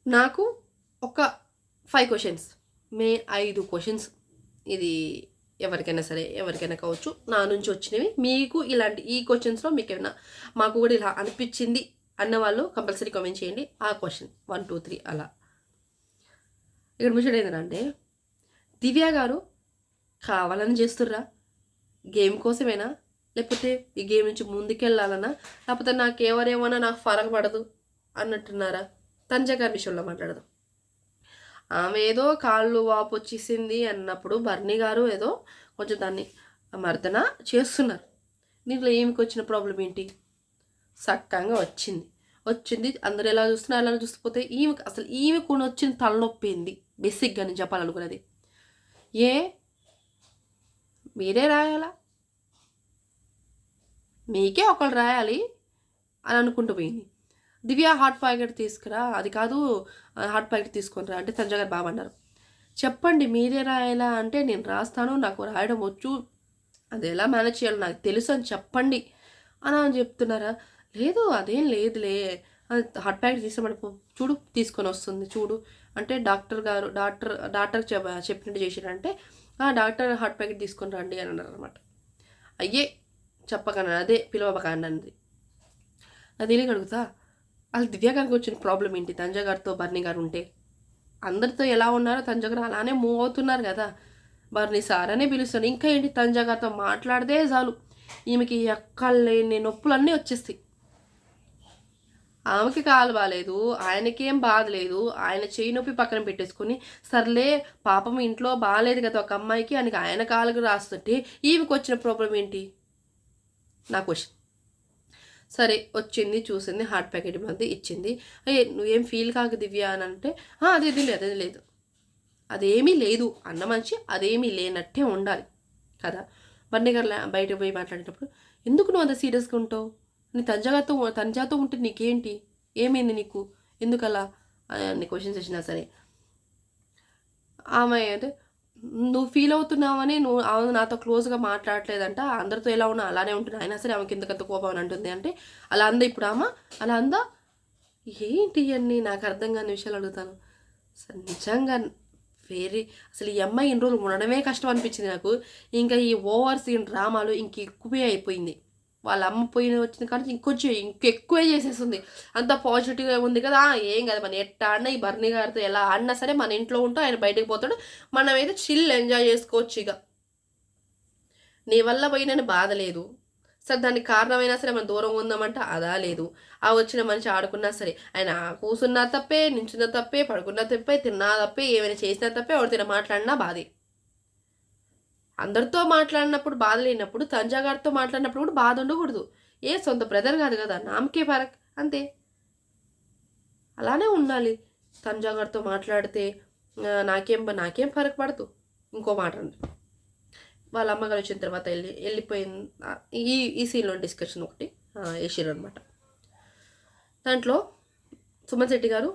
నాకు ఒక 5 questions 5 questions ఇది ఎవరికైనా సరే ఎవరికైనా కావచ్చు నా నుంచి వచ్చినవి. మీకు ఇలాంటి ఈ క్వశ్చన్స్లో మీకు ఏమైనా మాకు కూడా ఇలా అనిపించింది అన్న వాళ్ళు కంపల్సరీ కామెంట్ చేయండి. ఆ క్వశ్చన్ 1 2 3 అలా. ఇక్కడ ముచ్చట ఏంటంటే దివ్య గారు కావాలని చేస్తుర్రా, గేమ్ కోసమేనా, లేకపోతే ఈ గేమ్ నుంచి ముందుకెళ్ళాలన్నా, లేకపోతే నాకు ఎవరేమన్నా నాకు ఫరక పడదు అన్నట్టున్నారా? తనుజ గారి విషయంలో మాట్లాడదాం. ఆమె ఏదో కాళ్ళు వాపు వచ్చేసింది అన్నప్పుడు బర్నీ గారు ఏదో కొంచెం దాన్ని మర్దన చేస్తున్నారు. దీంట్లో ఏమికి వచ్చిన ప్రాబ్లం ఏంటి? సక్కంగా వచ్చింది అందరు ఎలా చూస్తున్నారు అలా చూసిపోతే ఈమె కూడా వచ్చిన తలనొప్పి ఏంది బేసిక్గా నేను చెప్పాలనుకున్నది. మీరే రాయాలా, మీకే ఒకళ్ళు రాయాలి అని అనుకుంటూ పోయింది. దివ్య హాట్ ప్యాకెట్ తీసుకురా, అది కాదు హాట్ ప్యాకెట్ తీసుకొని రా అంటే తనుజ గారు బాగా అన్నారు. చెప్పండి మీరే రాయాలా అంటే నేను రాస్తాను, నాకు రాయడం వచ్చు, అది ఎలా మేనేజ్ చేయాలో నాకు తెలుసు అని చెప్పండి అని చెప్తున్నారా? లేదు అదేం లేదులే, హాట్ ప్యాకెట్ తీసామని చూడు తీసుకొని వస్తుంది చూడు అంటే డాక్టర్ చెప్పినట్టు చేసాడంటే డాక్టర్ హాట్ ప్యాకెట్ తీసుకొని రండి అని అన్నారు అనమాట. అయ్యే చెప్పకన్నా అదే పిలవకండి అన్నది. అది తెలియక అడుగుతా, అసలు దివ్య గారికి వచ్చిన ప్రాబ్లం ఏంటి? తనుజ గారితో బర్నీ గారు ఉంటే అందరితో ఎలా ఉన్నారో తనుజ గారు అలానే మూవ్ అవుతున్నారు కదా. బర్నీ సార్ అనే పిలుస్తారు. ఇంకా ఏంటి, తనుజ గారితో మాట్లాడితే చాలు ఈమెకి ఎక్కలేని నొప్పులన్నీ వచ్చేస్తాయి. ఆమెకి కాలు బాగాలేదు, ఆయనకేం బాధ లేదు, ఆయన చేయి నొప్పి పక్కన పెట్టేసుకుని సర్లే పాపం ఇంట్లో బాగాలేదు కదా ఒక అమ్మాయికి అని ఆయన కాలుకు రాస్తుంటే ఈమెకి వచ్చిన ప్రాబ్లం ఏంటి నా క్వశ్చన్. సరే వచ్చింది చూసింది హాట్ ప్యాకెట్ మధ్య ఇచ్చింది. అయ్యే నువ్వేం ఫీల్ కాక దివ్య అని అంటే అదేది లేదు అదేమీ లేదు అన్న మనిషి అదేమీ లేనట్టే ఉండాలి కదా. బర్నీ గారు బయటకు పోయి మాట్లాడేటప్పుడు ఎందుకు నువ్వు అంత సీరియస్గా ఉంటావు, నీ తనుజాతో ఉంటే నీకేంటి, ఏమైంది నీకు, ఎందుకలా అన్ని క్వశ్చన్స్ వచ్చినా సరే ఆమె అంటే నువ్వు ఫీల్ అవుతున్నావని ఆమె నాతో క్లోజ్గా మాట్లాడలేదంట, అందరితో ఎలా ఉన్నా అలానే ఉంటుంది, అయినా సరే ఆమెకి ఎందుకంత కోపం అని అంటుంది అంటే అలా అందా ఇప్పుడు ఆమె అలా అందా ఏంటి అన్నీ నాకు అర్థం కాని విషయాలు అడుగుతాను. అసలు నిజంగా అసలు ఈ అమ్మాయి ఇన్ని రోజులు ఉండడమే కష్టం అనిపించింది నాకు. ఇంకా ఈ ఓవర్ సీన్ డ్రామాలు ఇంక ఎక్కువే అయిపోయింది. వాళ్ళ అమ్మ వచ్చిన కానీ ఇంకెక్కువే చేసేస్తుంది. అంత పాజిటివ్గా ఉంది కదా, ఏం కదా మన ఎట్లా ఆడినా ఈ బర్నీ గారితో ఎలా ఆడినా సరే మన ఇంట్లో ఉంటూ ఆయన బయటకు పోతాడు, మనమైతే చిల్ ఎంజాయ్ చేసుకోవచ్చు. ఇక నీ వల్ల పోయినని బాధ లేదు, సరే దానికి కారణమైనా సరే మనం దూరం ఉందామంటే అదా లేదు. ఆ వచ్చిన మనిషి ఆడుకున్నా సరే ఆయన కూసున్నా తప్పే, నించున్నా తప్పే, పడుకున్నా తప్పే, తిన్నా తప్పే, ఏమైనా చేసినా తప్పే, ఎవరితో మాట్లాడినా బాధే. అందరితో మాట్లాడినప్పుడు బాధ లేనప్పుడు తనుజ గారితో మాట్లాడినప్పుడు కూడా బాధ ఉండకూడదు. సొంత బ్రదర్ కాదు కదా, నామకే ఫరక్ అంతే, అలానే ఉండాలి. తనుజ గారితో మాట్లాడితే నాకేం ఫరక్ పడదు. ఇంకో మాట అండి, వాళ్ళ అమ్మగారు వచ్చిన తర్వాత వెళ్ళిపోయింది. ఈ సీన్లో డిస్కషన్ ఒకటి వేసారు అనమాట. దాంట్లో సుమన్ శెట్టి గారు,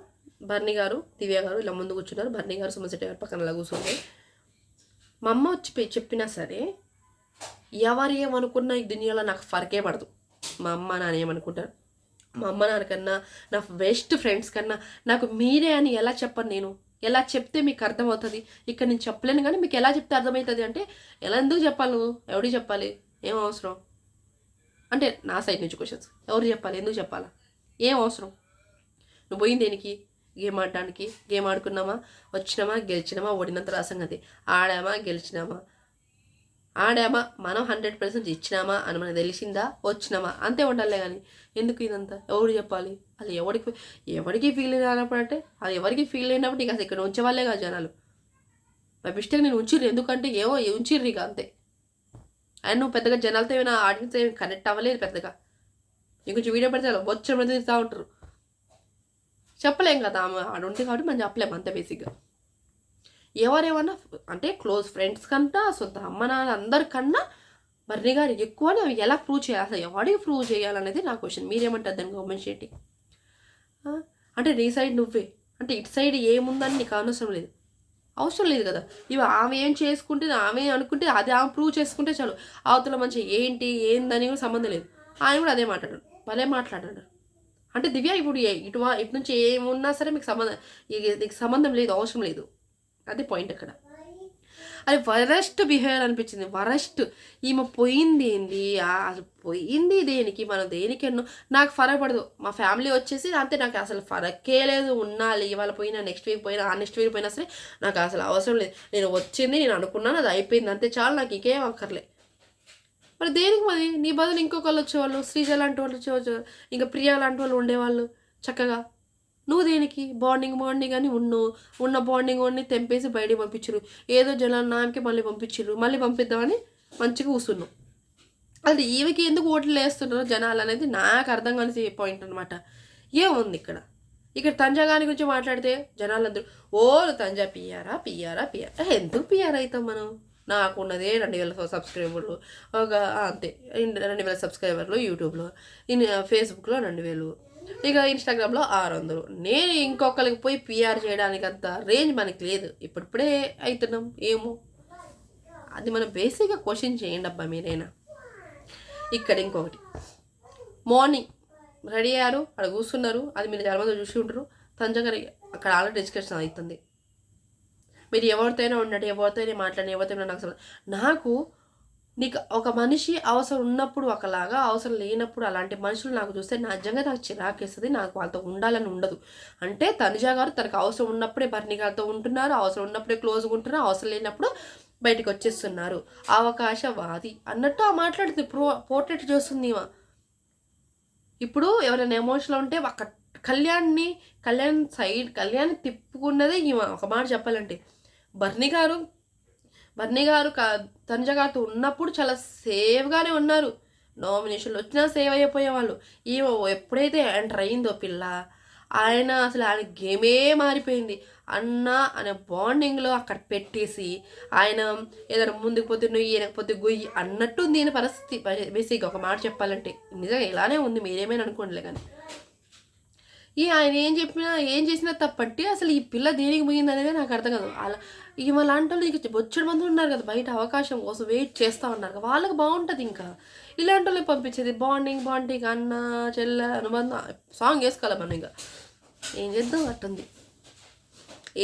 బర్నీ గారు, దివ్య గారు ఇలా ముందు కూర్చున్నారు. బర్నీ గారు సుమన్ శెట్టి గారు పక్కన అలా కూర్చుంటే మా అమ్మ వచ్చి చెప్పినా సరే ఎవరు ఏమనుకున్నా ఈ దునియాలో నాకు ఫరకే పడదు. మా అమ్మ నాన్న ఏమనుకుంటారు, మా అమ్మ నాన్నకన్నా నా బెస్ట్ ఫ్రెండ్స్ కన్నా నాకు మీరే అని ఎలా చెప్పను నేను, ఎలా చెప్తే మీకు అర్థమవుతుంది. ఇక్కడ నేను చెప్పలేను కానీ మీకు ఎలా చెప్తే అర్థమవుతుంది అంటే ఎలా ఎందుకు చెప్పాలి, నువ్వు ఎవరికి చెప్పాలి, ఏం అవసరం అంటే నా సైడ్ నుంచి క్వశ్చన్స్ ఎవరు చెప్పాలి, ఎందుకు చెప్పాలా, ఏం అవసరం, నువ్వు పోయింది దేనికి, గేమ్ ఆడడానికి, గేమ్ ఆడుకున్నామా, వచ్చినామా, గెలిచినామా, ఓడినంత రాసంగతి, ఆడామా గెలిచినామా, ఆడామా మనం 100% ఇచ్చినామా అని మనకు తెలిసిందా, వచ్చినామా అంతే ఉండాలే. కానీ ఎందుకు ఇదంతా ఎవరు చెప్పాలి, అది ఎవరికి ఫీల్ అయినప్పుడు అంటే అది ఎవరికి ఫీల్ అయినప్పుడు నీకు అసలు ఇక్కడ ఉంచేవాళ్ళే కాదు జనాలు. నా మిస్టేక్ నేను ఉంచిర్రు ఎందుకంటే ఉంచిర్రు ఇక అంతే. అండ్ నువ్వు పెద్దగా జనాలతో ఏమైనా ఆడియన్స్ ఏమి కనెక్ట్ అవ్వలేదు పెద్దగా, ఇంకొంచెం వీడియో పెడితే వచ్చే మంది తిరుగుతూ ఉంటారు. చెప్పలేం కదా, ఆమె ఆడుంటే కాబట్టి మనం చెప్పలేము అంతే. బేసిక్గా ఎవరేమన్నా అంటే క్లోజ్ ఫ్రెండ్స్ కన్నా సొంత అమ్మ నాన్న అందరికన్నా బర్నీ గారు ఎక్కువ ఎలా ప్రూవ్ చేయాలి, అసలు ఎవరికి ప్రూవ్ చేయాలనేది నా క్వశ్చన్. మీరేమంటారు దాన్ని కామెంట్ చేయండి. అంటే నీ సైడ్ నువ్వే అంటే ఇటు సైడ్ ఏముందని నీకు అవసరం లేదు కదా. ఇవి ఆమె ఏం చేసుకుంటే ఆమె అనుకుంటే అది ఆమె ప్రూవ్ చేసుకుంటే చాలు, అవతల మంచి ఏందని కూడా సంబంధం లేదు. ఆయన కూడా అదే మాట్లాడాడు, భలే మాట్లాడాడు. అంటే దివ్య ఇప్పుడు ఇటు నుంచి ఏమున్నా సరే నీకు సంబంధం లేదు, అవసరం లేదు. అది పాయింట్ అక్కడ. అది వరస్ట్ బిహేవియర్ అనిపించింది, వరస్ట్. ఈమె పోయింది ఏంది, అసలు పోయింది దేనికి, మనం దేనికెన్నో నాకు ఫరక్ పడదు. మా ఫ్యామిలీ వచ్చేసి అంతే, నాకు అసలు ఫరకే లేదు. ఉండాలి ఇవాళ పోయినా, నెక్స్ట్ వీక్ పోయినా, నెక్స్ట్ వీక్ పోయినా సరే నాకు అసలు అవసరం లేదు. నేను వచ్చింది, నేను అనుకున్నాను, అది అయిపోయింది, అంతే చాలు, నాకు ఇంకేం అక్కర్లే. మరి దేనికి మరి నీ బదులు ఇంకొకళ్ళు వచ్చేవాళ్ళు, శ్రీజ లాంటి వాళ్ళు వచ్చేవాళ్ళు, ఇంకా ప్రియా లాంటి వాళ్ళు ఉండేవాళ్ళు చక్కగా. నువ్వు దేనికి బాండింగ్ అని ఉన్న బాండింగ్ అన్ని తెంపేసి బయటికి పంపించరు. ఏదో జనాలు నామకి మళ్ళీ పంపించరు, మళ్ళీ పంపిద్దామని మంచిగా కూర్చున్నావు. అది ఈమెకి ఎందుకు ఓట్లు వేస్తున్నారు జనాలు అనేది నాకు అర్థం కాని పాయింట్ అనమాట. ఏముంది ఇక్కడ తంజాగాని గురించి మాట్లాడితే జనాలందరూ తంజా పియ్యారా ఎందుకు పియ్యారా అవుతాం మనం? నాకున్నదే 2000 సబ్స్క్రైబర్లు, అంతే 2000 సబ్స్క్రైబర్లు యూట్యూబ్లో, ఫేస్బుక్లో 2000, ఇక ఇన్స్టాగ్రామ్లో 600. నేను ఇంకొకరికి పోయి పిఆర్ చేయడానికి అంత రేంజ్ మనకి లేదు. ఇప్పుడిప్పుడే అవుతున్నాం ఏమో. అది మనం బేసిక్గా క్వశ్చన్ చేయండి అబ్బా మీరైనా. ఇక్కడ ఇంకొకటి, మార్నింగ్ రెడీ అయ్యారు, అక్కడ కూర్చున్నారు, అది మీరు చాలా మంది చూసి ఉంటారు. తంజాగారి అక్కడ ఆల్రెడీ డిస్కషన్ అవుతుంది. మీరు ఎవరితోనే ఉండండి, ఎవరితోనే మాట్లాడి, ఎవరితోనే నాకు నీకు ఒక మనిషి అవసరం ఉన్నప్పుడు ఒకలాగా, అవసరం లేనప్పుడు అలాంటి మనుషులు నాకు చూస్తే నిజంగా నాకు చిరాకేస్తుంది. నాకు వాళ్ళతో ఉండాలని ఉండదు. అంటే తనుజ గారు తనకు అవసరం ఉన్నప్పుడే బర్నీ గారితో ఉంటున్నారు, అవసరం ఉన్నప్పుడే క్లోజ్గా ఉంటున్నారు, అవసరం లేనప్పుడు బయటకు వచ్చేస్తున్నారు. అవకాశవాది అన్నట్టు ఆ మాట్లాడుతుంది, పోర్ట్రేట్ చేస్తుంది. ఇప్పుడు ఎవరైనా ఎమోషనల్ ఉంటే కళ్యాణ్ తిప్పుకున్నదే ఈమె. ఒక మాట చెప్పాలంటే బర్నీ గారు తనుజ గారితో ఉన్నప్పుడు చాలా సేఫ్గానే ఉన్నారు. నామినేషన్లు వచ్చినా సేవ్ అయిపోయేవాళ్ళు. ఈమె ఎప్పుడైతే ఎంటర్ అయిందో పిల్ల, అసలు ఆయన గేమే మారిపోయింది. అన్న అనే బాండింగ్లో అక్కడ పెట్టేసి ఆయన ఏదైనా ముందుకు పోతే నువ్వు, ఈయనకపోతే గొయ్యి అన్నట్టు ఉంది ఈయన పరిస్థితి. బేసిక్గా ఒక మాట చెప్పాలంటే నిజంగా ఇలానే ఉంది, మీరేమైనా అనుకోండిలే. కానీ ఆయన ఏం చేసినా తప్పట్టి అసలు ఈ పిల్ల దేనికి పోయింది అనేది నాకు అర్థం కాదు. అలా ఈమె లాంటి వాళ్ళు ఇక బొచ్చడి మంది ఉన్నారు కదా బయట, అవకాశం కోసం వెయిట్ చేస్తూ ఉన్నారు కదా, వాళ్ళకి బాగుంటుంది. ఇంకా ఇలాంటి వాళ్ళకి పంపించేది బాండింగ్ అన్న చెల్ల అనుబంధం సాంగ్ వేసుకోవాలి మనం. ఇంకా ఏం చేద్దాం అట్టుంది.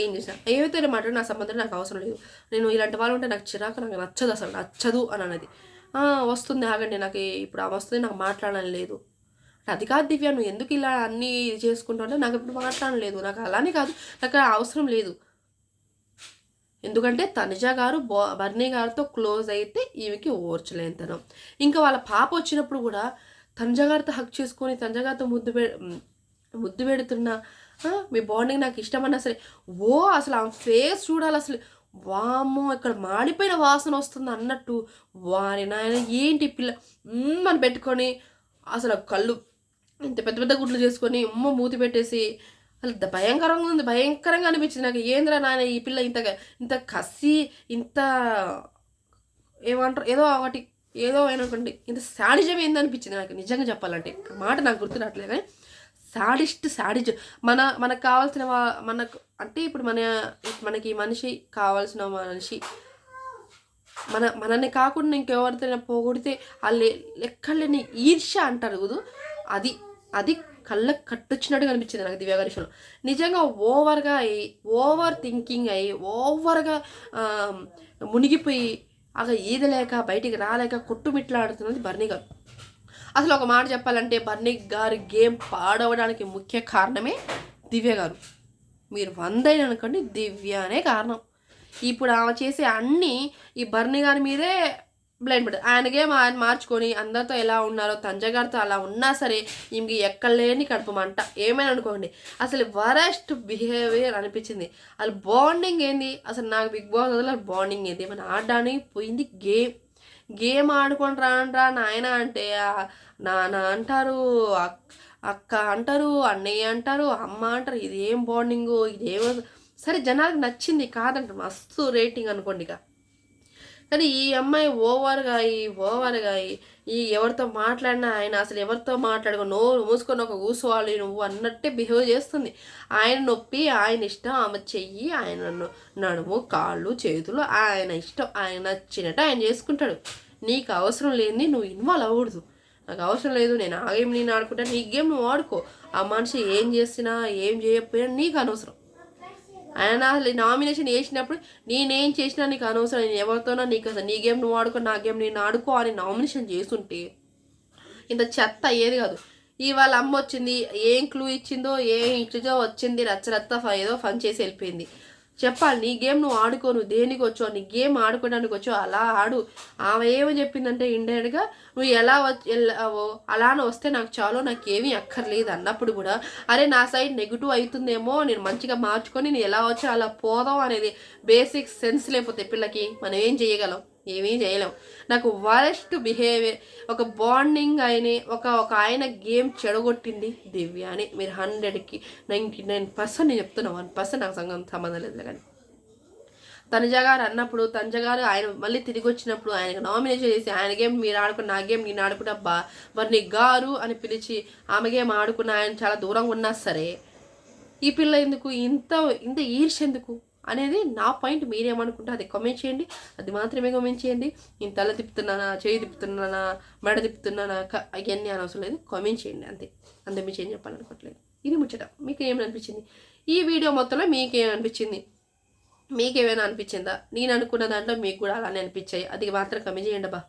ఏం చేసినా ఏవైతే మాట నా సంబంధం నాకు అవసరం లేదు. నేను ఇలాంటి వాళ్ళు ఉంటే నాకు చిరాకు, నాకు నచ్చదు, అసలు నచ్చదు అని అన్నది. వస్తుంది ఆగండి, నాకు ఇప్పుడు వస్తుంది, నాకు మాట్లాడాలని లేదు. అది కాదు దివ్య, నువ్వు ఎందుకు ఇలా అన్నీ చేసుకుంటావు అంటే నాకు ఇప్పుడు మాట్లాడలేదు. నాకు అలానే కాదు, నాకు అవసరం లేదు. ఎందుకంటే తనుజ గారు బర్నీ గారితో క్లోజ్ అయితే ఈమెకి ఓర్చలేంతనం. ఇంకా వాళ్ళ పాప వచ్చినప్పుడు కూడా తనుజ గారితో హక్ చేసుకొని తనుజ గారితో ముద్దు పెడుతున్నా, మీ బాండింగ్ నాకు ఇష్టమన్నా సరే అసలు ఆ ఫేస్ చూడాలి. అసలు వామ్మో ఇక్కడ మాడిపోయిన వాసన వస్తుంది అన్నట్టు, వారి నాయన ఏంటి పిల్ల అని పెట్టుకొని అసలు కళ్ళు ఇంత పెద్ద పెద్ద గుడ్లు చేసుకొని మూతి పెట్టేసి అసలు భయంకరంగా అనిపించింది నాకు. ఏంద్రా నాయన ఈ పిల్ల ఇంత కసి, ఇంత ఏమంటారు ఏదో అనుకోండి, ఇంత శాడిజం ఏందనిపించింది నాకు నిజంగా చెప్పాలంటే. మాట నాకు గుర్తురాట్లేదు కానీ శాడిజం. మనకు కావాల్సిన మనకు అంటే ఇప్పుడు మనకి మనిషి కావాల్సిన మనిషి మనల్ని కాకుండా ఇంకెవరితో పోగొడితే వాళ్ళు లెక్కలేని ఈర్ష్య అంటారు కదా, అది కళ్ళకు కట్టొచ్చినట్టుగా అనిపించింది నాకు దివ్య గారి విషయంలో. నిజంగా ఓవర్ థింకింగ్ అయ్యి ఓవర్గా మునిగిపోయి ఈదలేక బయటికి రాలేక కొట్టుమిట్లాడుతున్నది బర్నీ గారు. అసలు ఒక మాట చెప్పాలంటే బర్నీ గారి గేమ్ పాడవడానికి ముఖ్య కారణమే దివ్య గారు. మీరు 100 అనుకోండి, దివ్యనే కారణం. ఇప్పుడు ఆమె చేసే అన్నీ ఈ బర్నీ గారి మీదే బ్లైండ్ పడ్డది. ఆయనకే మార్చుకొని అందరితో ఎలా ఉన్నారో తనుజ గారితో అలా ఉన్నా సరే ఈమెకి ఎక్కలేని కడుపుమంట ఏమైనా అనుకోండి. అసలు వరస్ట్ బిహేవియర్ అనిపించింది. అసలు బాండింగ్ ఏంది, అసలు నాకు బిగ్ బాస్ వల్ల బాండింగ్ ఏంది, ఏమైనా ఆడడానికి పోయింది గేమ్ ఆడుకొని రానరా నాయన అంటే నాన్న అంటారు, అక్క అంటారు, అన్నయ్య అంటారు, అమ్మ అంటారు. ఇదేం బాండింగు, ఇదేమో సరే జనాలకు నచ్చింది కాదంటారు, మస్తు రేటింగ్ అనుకోండి. ఇక కానీ ఈ అమ్మాయి ఓవర్గా ఈ ఎవరితో మాట్లాడినా ఆయన అసలు ఎవరితో మాట్లాడుకో నోరు మూసుకొని ఒక కూర్చోవాలి నువ్వు అన్నట్టే బిహేవ్ చేస్తుంది. ఆయన నొప్పి ఆయన ఇష్టం, ఆమె చెయ్యి ఆయన నడుము కాళ్ళు చేతులు ఆయన ఇష్టం, ఆయన నచ్చినట్టు ఆయన చేసుకుంటాడు. నీకు అవసరం లేని నువ్వు ఇన్వాల్వ్ అవ్వకూడదు. నాకు అవసరం లేదు, నేను ఆ గేమ్ నేను ఆడుకుంటా, నీ గేమ్ నువ్వు ఆడుకో. ఆ మనిషి ఏం చేసినా ఏం చేయకపోయినా నీకు అనవసరం. ఆయన అసలు నామినేషన్ వేసినప్పుడు నేనేం చేసినా నీకు అనవసరం, నేను ఎవరితోనో నీకు అసలు నీ గేమ్ నువ్వు ఆడుకో నా గేమ్ నేను ఆడుకో అని నామినేషన్ చేస్తుంటే ఇంత చెత్త అయ్యేది కాదు. ఇవాళ అమ్మ వచ్చింది, ఏం క్లూ ఇచ్చిందో ఏం ఇచ్చిందో వచ్చింది, రచ్చరత్త ఏదో ఫన్ చేసి వెళ్ళిపోయింది. చెప్పాలి నీ గేమ్ నువ్వు ఆడుకో, నువ్వు దేనికి వచ్చో నీ గేమ్ ఆడుకోవడానికి వచ్చో అలా ఆడు. ఆమె ఏమని చెప్పిందంటే ఇండైరెక్ట్గా నువ్వు ఎలా వెళ్ళావో అలానే వస్తే నాకు చాలు, నాకు ఏమీ అక్కర్లేదు అన్నప్పుడు కూడా అరే నా సైడ్ నెగిటివ్ అవుతుందేమో నేను మంచిగా మార్చుకొని నేను ఎలా వచ్చో అలా పోదాం అనేది బేసిక్ సెన్స్ లేకపోతే పిల్లకి మనం ఏం చేయగలం? ఏమీ చేయలేం. నాకు వరస్ట్ బిహేవియర్, ఒక బాండింగ్ అయిన ఒక ఆయన గేమ్ చెడగొట్టింది దివ్య అని మీరు 100కి 99% నేను చెప్తున్నా, 1% నాకు సంబంధం లేదు. కానీ తనుజ గారు అన్నప్పుడు తనుజ గారు ఆయన మళ్ళీ తిరిగి వచ్చినప్పుడు ఆయనకు నామినేషన్ చేసి ఆయన గేమ్ మీరు ఆడుకున్న నా గేమ్ నేను ఆడుకున్న మరి నీ గారు అని పిలిచి ఆమె గేమ్ ఆడుకున్న ఆయన చాలా దూరంగా ఉన్నా సరే ఈ పిల్ల ఎందుకు ఇంత ఇంత ఈర్ష్య ఎందుకు అనేది నా పాయింట్. మీరేమనుకుంటే అది కామెంట్ చేయండి, అది మాత్రమే కామెంట్ చేయండి. నేను తల తిప్పుతున్నానా, చేయి తిప్పుతున్నానా, మెడ తిప్పుతున్నానా అవన్నీ అనవసరం లేదు, కామెంట్ చేయండి అంతే. అంతే మీకు ఏం చెప్పాలనుకోవట్లేదు. ఇది ముచ్చట. మీకు ఏమనిపించింది ఈ వీడియో మొత్తంలో? మీకేమనిపించింది? మీకేమైనా అనిపించిందా? నేను అనుకున్న దాంట్లో మీకు కూడా అలానే అనిపించాయి, అది మాత్రం కామెంట్ చేయండి బా.